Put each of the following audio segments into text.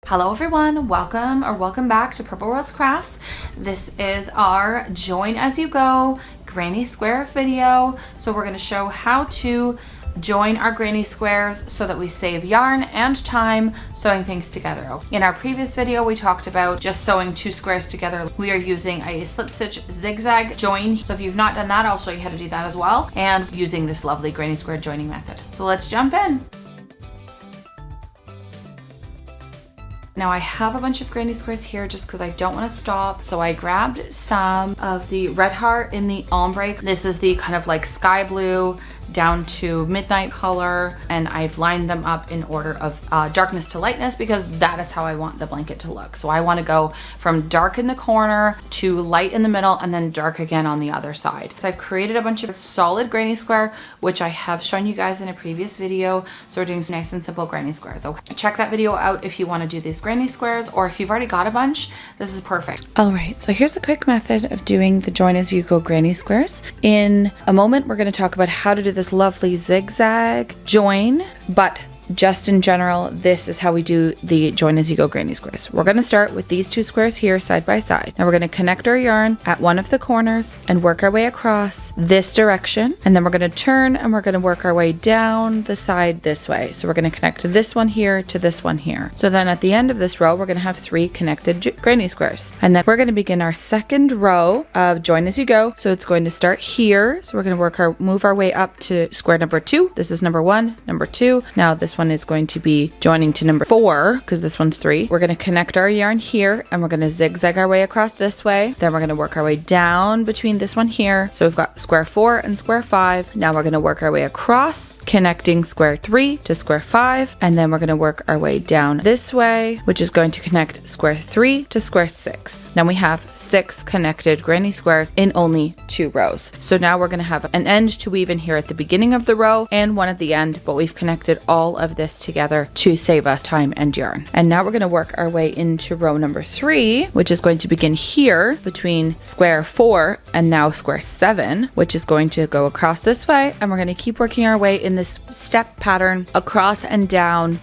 Hello everyone, welcome back to Purple Rose Crafts. This is our join as you go granny square video. So we're going to show how to join our granny squares so that we save yarn and time sewing things together. In our previous video, we talked about just sewing two squares together. We are using a slip stitch zigzag join. So if you've not done that, I'll show you how to do that as well, and using this lovely granny square joining method. So let's jump in. Now I have a bunch of granny squares here just because I don't want to stop. So I grabbed some of the red heart in the ombre. This is the kind of like sky blue down to midnight color, and I've lined them up in order of darkness to lightness because that is how I want the blanket to look. So I want to go from dark in the corner to light in the middle and then dark again on the other side. So I've created a bunch of solid granny square, which I have shown you guys in a previous video. So we're doing some nice and simple granny squares. Okay, check that video out if you want to do these granny squares, or if you've already got a bunch, this is perfect. All right, so here's a quick method of doing the join as you go granny squares. In a moment, we're going to talk about how to do this lovely zigzag join, but just in general, this is how we do the join as you go granny squares. We're going to start with these two squares here side by side. Now we're going to connect our yarn at one of the corners and work our way across this direction. And then we're going to turn and we're going to work our way down the side this way. So we're going to connect this one here to this one here. So then at the end of this row, we're going to have three connected granny squares. And then we're going to begin our second row of join as you go. So it's going to start here. So we're going to move our way up to square number 2. This is number 1, number 2. Now this one is going to be joining to number 4 because this one's 3. We're going to connect our yarn here and we're going to zigzag our way across this way. Then we're going to work our way down between this one here. So we've got square 4 and square 5. Now we're going to work our way across, connecting square 3 to square 5. And then we're going to work our way down this way, which is going to connect square 3 to square 6. Now we have 6 connected granny squares in only 2 rows. So now we're going to have an end to weave in here at the beginning of the row and one at the end, but we've connected all of this together to save us time and yarn. And now we're going to work our way into row number 3, which is going to begin here between square 4 and now square 7, which is going to go across this way. And we're going to keep working our way in this step pattern across and down.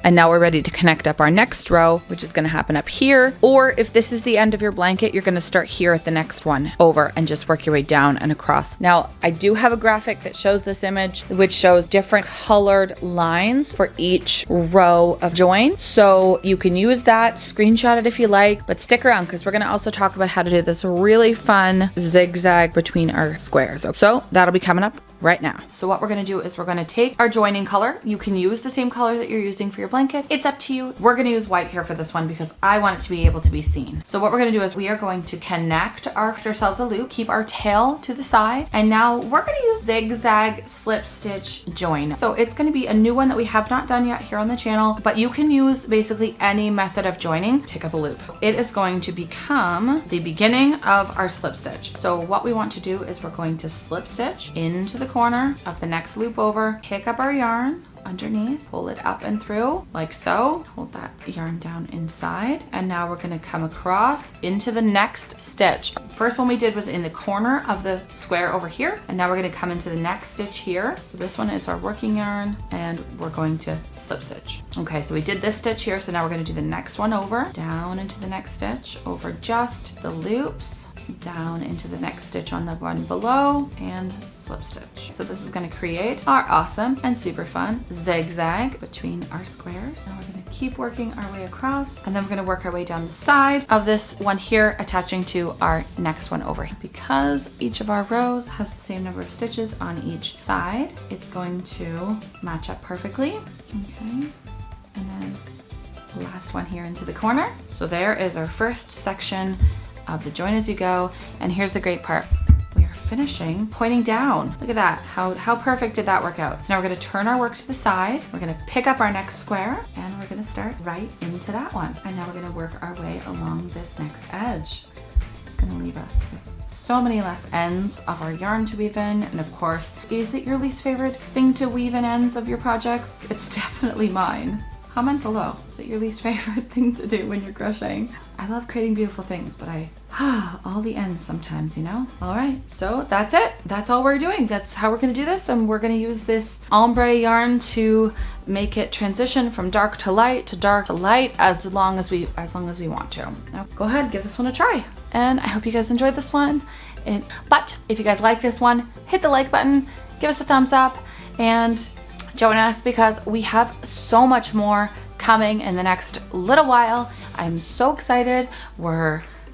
And now we're ready to connect up our next row, which is going to happen up here. Or if this is the end of your blanket, you're going to start here at the next one over and just work your way down and across. Now, I do have a graphic that shows this image, which shows different colored lines for each row of join. So you can use that, screenshot it if you like, but stick around because we're going to also talk about how to do this really fun zigzag between our squares. So that'll be coming up right now. So what we're going to do is we're going to take our joining color. You can use the same color that you're using for your blanket. It's up to you. We're going to use white here for this one because I want it to be able to be seen. So what we're going to do is we are going to connect ourselves a loop, keep our tail to the side, and now we're going to use zigzag slip stitch join. So it's going to be a new one that we have not done yet here on the channel, but you can use basically any method of joining. Pick up a loop. It is going to become the beginning of our slip stitch. So what we want to do is we're going to slip stitch into the corner of the next loop over, pick up our yarn underneath, pull it up and through like so, hold that yarn down inside, and now we're going to come across into the next stitch. First one we did was in the corner of the square over here, and now we're going to come into the next stitch here. So this one is our working yarn and we're going to slip stitch. Okay, so we did this stitch here, so now we're going to do the next one over, down into the next stitch, over just the loops, down into the next stitch on the one below, and slip stitch. So this is going to create our awesome and super fun zigzag between our squares. Now we're going to keep working our way across, and then we're going to work our way down the side of this one here, attaching to our next one over. Because each of our rows has the same number of stitches on each side, it's going to match up perfectly. Okay, and then the last one here into the corner. So there is our first section of the join as you go. And here's the great part. We are finishing pointing down. Look at that. How perfect did that work out? So now we're going to turn our work to the side. We're going to pick up our next square and we're going to start right into that one. And now we're going to work our way along this next edge. It's going to leave us with so many less ends of our yarn to weave in. And of course, is it your least favorite thing to weave in ends of your projects? It's definitely mine. Comment below. Is it your least favorite thing to do when you're crocheting? I love creating beautiful things, but all the ends sometimes, you know? All right, so that's it. That's all we're doing. That's how we're gonna do this. And we're gonna use this ombre yarn to make it transition from dark to light as long as we want to. Now go ahead, give this one a try. And I hope you guys enjoyed this one. But if you guys like this one, hit the like button, give us a thumbs up, and join us because we have so much more coming in the next little while. I'm so excited. We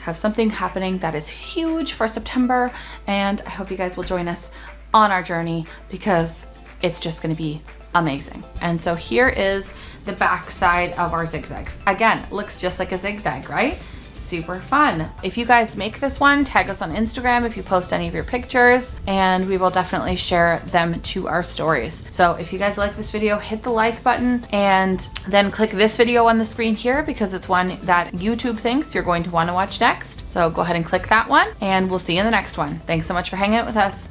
have something happening that is huge for September, and I hope you guys will join us on our journey because it's just going to be amazing. And so here is the back side of our zigzags. Again, looks just like a zigzag, right? Super fun. If you guys make this one, tag us on Instagram if you post any of your pictures, and we will definitely share them to our stories. So if you guys like this video, hit the like button and then click this video on the screen here because it's one that YouTube thinks you're going to want to watch next. So go ahead and click that one, and we'll see you in the next one. Thanks so much for hanging out with us.